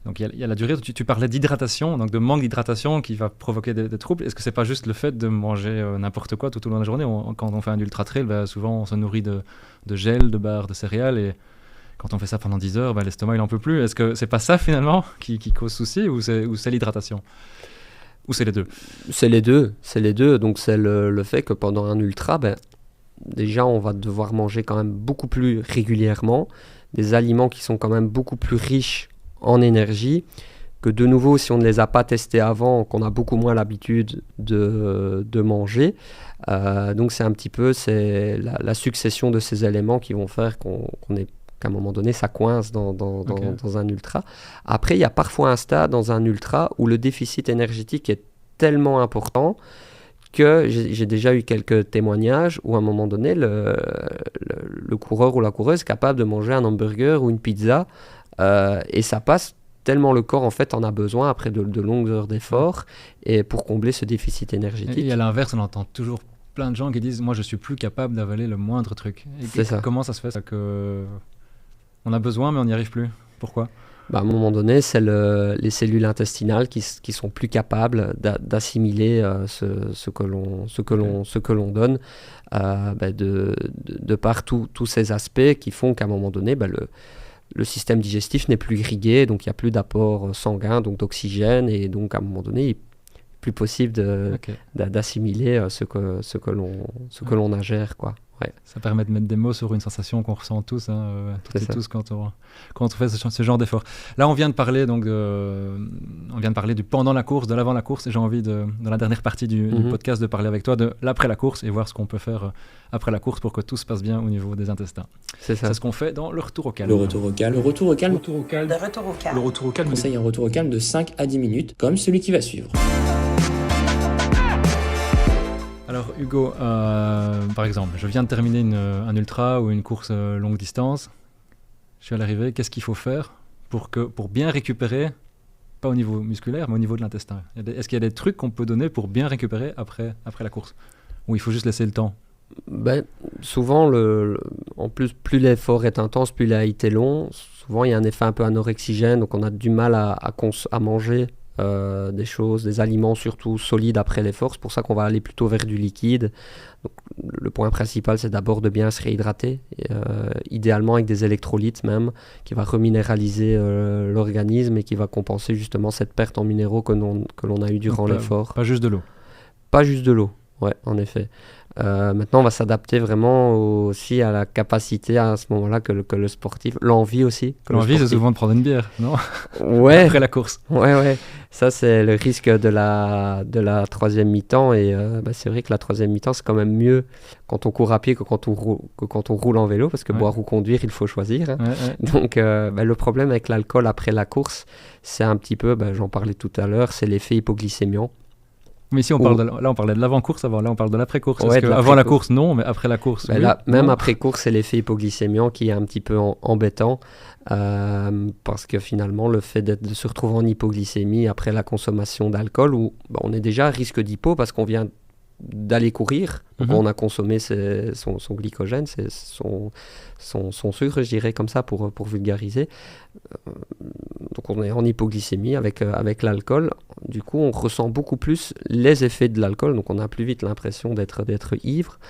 [SPEAKER 2] Donc, il y a la durée. Tu parlais d'hydratation, donc de manque d'hydratation qui va provoquer des troubles. Est-ce que c'est pas juste le fait de manger n'importe quoi tout au long de la journée? Quand on fait un ultra-trail, souvent, on se nourrit de gel, de barres, de céréales, et quand on fait ça pendant 10 heures, l'estomac il en peut plus. Est-ce que c'est pas ça finalement qui cause souci, ou c'est l'hydratation? Ou c'est les deux? C'est les
[SPEAKER 3] deux. Donc c'est le fait que pendant un ultra, déjà on va devoir manger quand même beaucoup plus régulièrement, des aliments qui sont quand même beaucoup plus riches en énergie, que de nouveau si on ne les a pas testés avant, qu'on a beaucoup moins l'habitude de manger. Donc c'est un petit peu la succession de ces éléments qui vont faire qu'à un moment donné, ça coince dans un ultra. Après, il y a parfois un stade dans un ultra où le déficit énergétique est tellement important que j'ai déjà eu quelques témoignages où à un moment donné, le coureur ou la coureuse est capable de manger un hamburger ou une pizza et ça passe tellement le corps en fait en a besoin après de longues heures d'effort et pour combler ce déficit énergétique.
[SPEAKER 2] Et à l'inverse, on entend toujours plein de gens qui disent « moi je suis plus capable d'avaler le moindre truc ».
[SPEAKER 3] C'est ça.
[SPEAKER 2] Comment ça se fait ça que on a besoin mais on n'y arrive plus? Pourquoi?
[SPEAKER 3] À un moment donné, c'est les cellules intestinales qui sont plus capables d'assimiler ce que l'on donne de par tous ces aspects qui font qu'à un moment donné, le système digestif n'est plus irrigué, donc il n'y a plus d'apport sanguin, donc d'oxygène, et donc à un moment donné, il n'est plus possible d'assimiler ce que l'on ingère, quoi. Ouais.
[SPEAKER 2] Ça permet de mettre des mots sur une sensation qu'on ressent tous, toutes et tous quand on fait ce genre d'effort. Là, on vient de parler du pendant la course, de l'avant la course, et j'ai envie dans la dernière partie du podcast de parler avec toi de l'après la course et voir ce qu'on peut faire après la course pour que tout se passe bien au niveau des intestins.
[SPEAKER 3] C'est
[SPEAKER 2] ce qu'on fait dans le retour au calme.
[SPEAKER 7] Le retour au calme. Conseille un retour au calme de 5 à 10 minutes, comme celui qui va suivre.
[SPEAKER 2] Alors Hugo, par exemple, je viens de terminer un ultra ou une course longue distance. Je suis à l'arrivée, qu'est-ce qu'il faut faire pour bien récupérer, pas au niveau musculaire, mais au niveau de l'intestin? Est-ce qu'il y a des trucs qu'on peut donner pour bien récupérer après la course? Ou il faut juste laisser le temps?
[SPEAKER 3] Souvent, en plus l'effort est intense, plus il a été long, souvent il y a un effet un peu anorexigène, donc on a du mal à manger des aliments surtout solides après l'effort. C'est pour ça qu'on va aller plutôt vers du liquide. Donc, le point principal, c'est d'abord de bien se réhydrater, idéalement avec des électrolytes même, qui va reminéraliser l'organisme et qui va compenser justement cette perte en minéraux que l'on a eu durant l'effort.
[SPEAKER 2] Pas juste de l'eau.
[SPEAKER 3] Pas juste de l'eau, ouais, en effet. Maintenant, on va s'adapter vraiment aussi à la capacité à ce moment-là que le sportif, l'envie aussi.
[SPEAKER 2] L'envie, c'est souvent de prendre une bière, non?
[SPEAKER 3] Ouais.
[SPEAKER 2] Après la course.
[SPEAKER 3] Ouais. Ça, c'est le risque de la troisième mi-temps. Et c'est vrai que la troisième mi-temps, c'est quand même mieux quand on court à pied que quand on roule en vélo, parce que boire ou conduire, il faut choisir. Hein. Ouais. Donc, le problème avec l'alcool après la course, c'est un petit peu, j'en parlais tout à l'heure, c'est l'effet hypoglycémiant.
[SPEAKER 2] Mais ici, on parlait de l'avant-course avant, là on parle de l'après-course. Ouais, avant la course, non, mais après la course.
[SPEAKER 3] Oui. Là, même après course, c'est l'effet hypoglycémiant qui est un petit peu embêtant, parce que finalement, le fait de se retrouver en hypoglycémie après la consommation d'alcool, où on est déjà à risque d'hypo parce qu'on vient d'aller courir, donc on a consommé son glycogène, son sucre, je dirais comme ça pour vulgariser. Donc on est en hypoglycémie avec l'alcool. Du coup, on ressent beaucoup plus les effets de l'alcool, donc on a plus vite l'impression d'être ivre.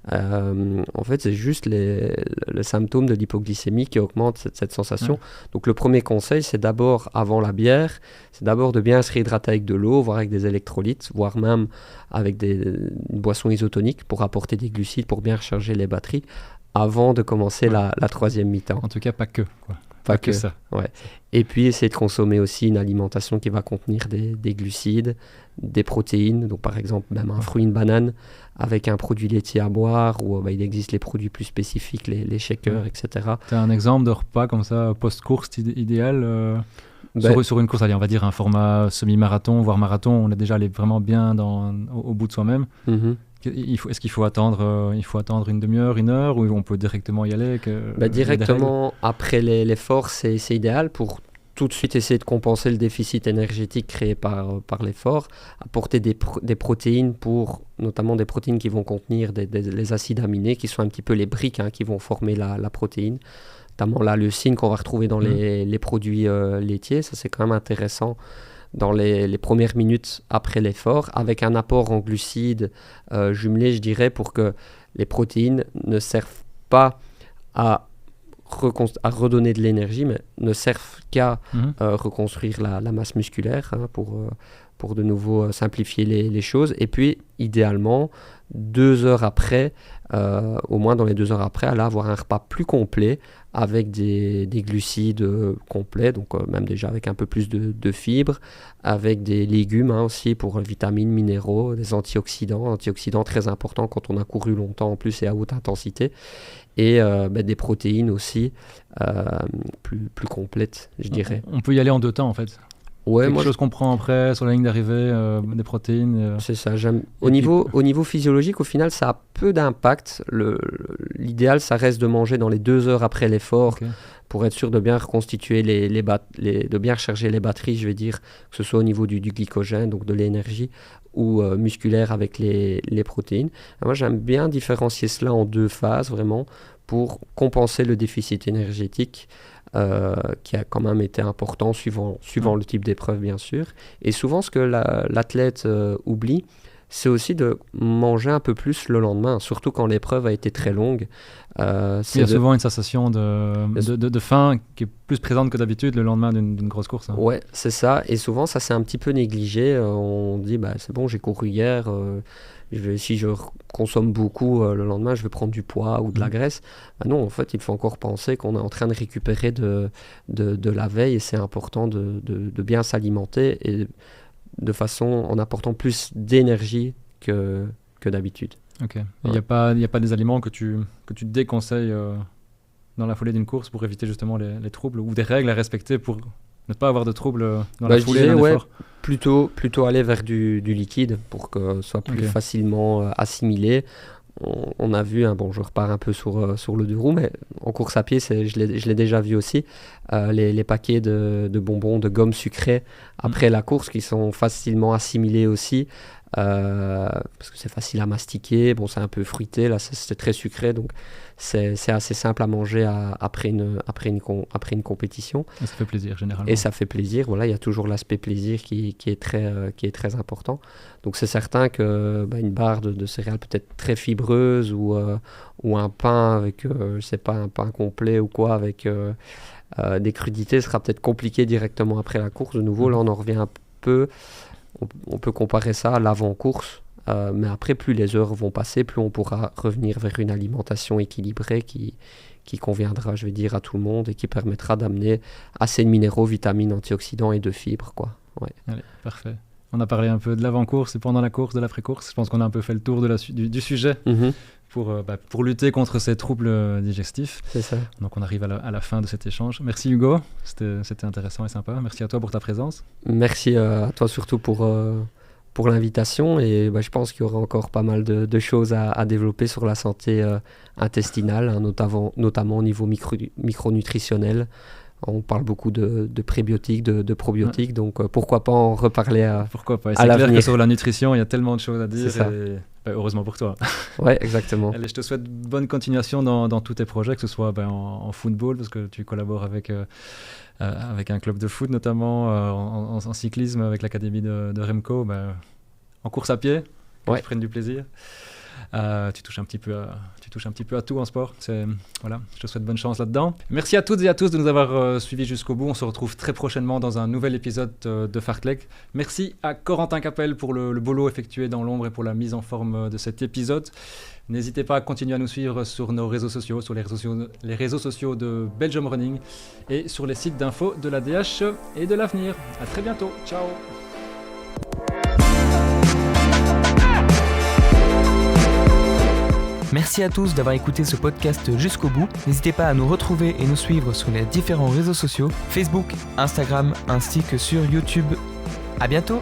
[SPEAKER 3] En fait, c'est juste le symptôme de l'hypoglycémie qui augmente cette sensation. Donc le premier conseil, c'est d'abord, avant la bière, c'est d'abord de bien se réhydrater avec de l'eau, voire avec des électrolytes, voire même avec une boisson isotonique pour apporter des glucides, pour bien recharger les batteries, avant de commencer la troisième mi-temps.
[SPEAKER 2] En tout cas, pas que, quoi.
[SPEAKER 3] Pas que
[SPEAKER 2] ça.
[SPEAKER 3] Ouais. Et puis, essayer de consommer aussi une alimentation qui va contenir des glucides, des protéines. Donc, par exemple, même un fruit, une banane, avec un produit laitier à boire, ou il existe les produits plus spécifiques, les shakers, etc.
[SPEAKER 2] Tu as un exemple de repas comme ça, post-course idéal sur une course, allez, on va dire un format semi-marathon, voire marathon, on est déjà allé vraiment bien au bout de soi-même. Est-ce qu'il faut attendre une demi-heure, une heure, ou on peut directement y aller
[SPEAKER 3] directement après l'effort, c'est idéal pour tout de suite essayer de compenser le déficit énergétique créé par l'effort, apporter des protéines, notamment des protéines qui vont contenir les acides aminés, qui sont un petit peu les briques qui vont former la protéine, notamment la leucine qu'on va retrouver dans les produits laitiers. Ça, c'est quand même intéressant dans les premières minutes après l'effort, avec un apport en glucides jumelé, je dirais, pour que les protéines ne servent pas à redonner de l'énergie, mais ne servent qu'à reconstruire la masse musculaire, pour de nouveau simplifier les choses. Et puis, idéalement, 2 heures après, au moins dans les 2 heures après, aller avoir un repas plus complet avec des glucides complets, donc même déjà avec un peu plus de fibres, avec des légumes aussi pour vitamines, minéraux, des antioxydants très importants quand on a couru longtemps en plus et à haute intensité, et des protéines aussi plus complètes, je dirais.
[SPEAKER 2] On peut y aller en 2 temps en fait.
[SPEAKER 3] Ouais,
[SPEAKER 2] quelque chose qu'on prend après sur la ligne d'arrivée, des protéines.
[SPEAKER 3] C'est ça. Au niveau physiologique, au final, ça a peu d'impact. L'idéal, ça reste de manger dans les 2 heures après l'effort, pour être sûr de bien reconstituer de bien recharger les batteries, je vais dire, que ce soit au niveau du glycogène, donc de l'énergie, ou musculaire avec les protéines. Alors moi, j'aime bien différencier cela en 2 phases, vraiment, pour compenser le déficit énergétique qui a quand même été important suivant le type d'épreuve, bien sûr. Et souvent, ce que l'athlète oublie, c'est aussi de manger un peu plus le lendemain, surtout quand l'épreuve a été très longue.
[SPEAKER 2] Il y a souvent une sensation de faim qui est plus présente que d'habitude le lendemain d'une grosse course. Hein.
[SPEAKER 3] Ouais, c'est ça. Et souvent, ça c'est un petit peu négligé. On dit, c'est bon, j'ai couru hier. Si je consomme beaucoup le lendemain, je vais prendre du poids ou de la graisse. Non, en fait, il faut encore penser qu'on est en train de récupérer de la veille et c'est important de bien s'alimenter et de façon en apportant plus d'énergie que d'habitude.
[SPEAKER 2] Ok. Il n'y a pas des aliments que tu déconseilles dans la foulée d'une course pour éviter justement les troubles ou des règles à respecter pour ne pas avoir de troubles dans la foulée d'un effort?
[SPEAKER 3] Plutôt aller vers du liquide pour que ce soit plus facilement assimilé. On a vu, je repars un peu sur le 2 roues, mais en course à pied, je l'ai déjà vu aussi, les paquets de bonbons, de gomme sucrée après la course qui sont facilement assimilés aussi, parce que c'est facile à mastiquer, c'est un peu fruité, là c'est très sucré, donc c'est assez simple à manger après une compétition.
[SPEAKER 2] Et ça fait plaisir généralement.
[SPEAKER 3] Et ça fait plaisir, voilà, il y a toujours l'aspect plaisir qui est très important. Donc c'est certain que une barre de céréales peut-être très fibreuse ou un pain avec, je sais pas, un pain complet ou quoi avec des crudités sera peut-être compliqué directement après la course. De nouveau, là on en revient un peu, on peut comparer ça à l'avant-course. Mais après, plus les heures vont passer, plus on pourra revenir vers une alimentation équilibrée qui conviendra, je vais dire, à tout le monde et qui permettra d'amener assez de minéraux, vitamines, antioxydants et de fibres, quoi. Ouais.
[SPEAKER 2] Allez, parfait. On a parlé un peu de l'avant-course et pendant la course, de l'après-course. Je pense qu'on a un peu fait le tour du sujet pour lutter contre ces troubles digestifs.
[SPEAKER 3] C'est ça.
[SPEAKER 2] Donc on arrive à la fin de cet échange. Merci Hugo, c'était intéressant et sympa. Merci à toi pour ta présence.
[SPEAKER 3] Merci à toi surtout pour l'invitation et je pense qu'il y aura encore pas mal de choses à développer sur la santé intestinale, hein, notamment au niveau micronutritionnel. On parle beaucoup de prébiotiques, de probiotiques, donc pourquoi pas en reparler à l'avenir.
[SPEAKER 2] Pourquoi pas. C'est clair que sur la nutrition, il y a tellement de choses à dire. Heureusement pour toi.
[SPEAKER 3] Ouais, exactement.
[SPEAKER 2] Allez, je te souhaite bonne continuation dans tous tes projets, que ce soit en football, parce que tu collabores avec un club de foot notamment, en cyclisme avec l'académie de Remco, en course à pied, que tu prennes du plaisir. Tu touches un petit peu à tout en sport. Voilà, je te souhaite bonne chance là-dedans. Merci à toutes et à tous de nous avoir suivis jusqu'au bout. On se retrouve très prochainement dans un nouvel épisode de Fartlek. Merci à Corentin Capel pour le boulot effectué dans l'ombre et pour la mise en forme de cet épisode. N'hésitez pas à continuer à nous suivre sur nos réseaux sociaux, sur les réseaux sociaux de Belgium Running et sur les sites d'infos de la DH et de l'Avenir. À très bientôt. Ciao.
[SPEAKER 1] Merci à tous d'avoir écouté ce podcast jusqu'au bout. N'hésitez pas à nous retrouver et nous suivre sur les différents réseaux sociaux, Facebook, Instagram ainsi que sur YouTube. À bientôt!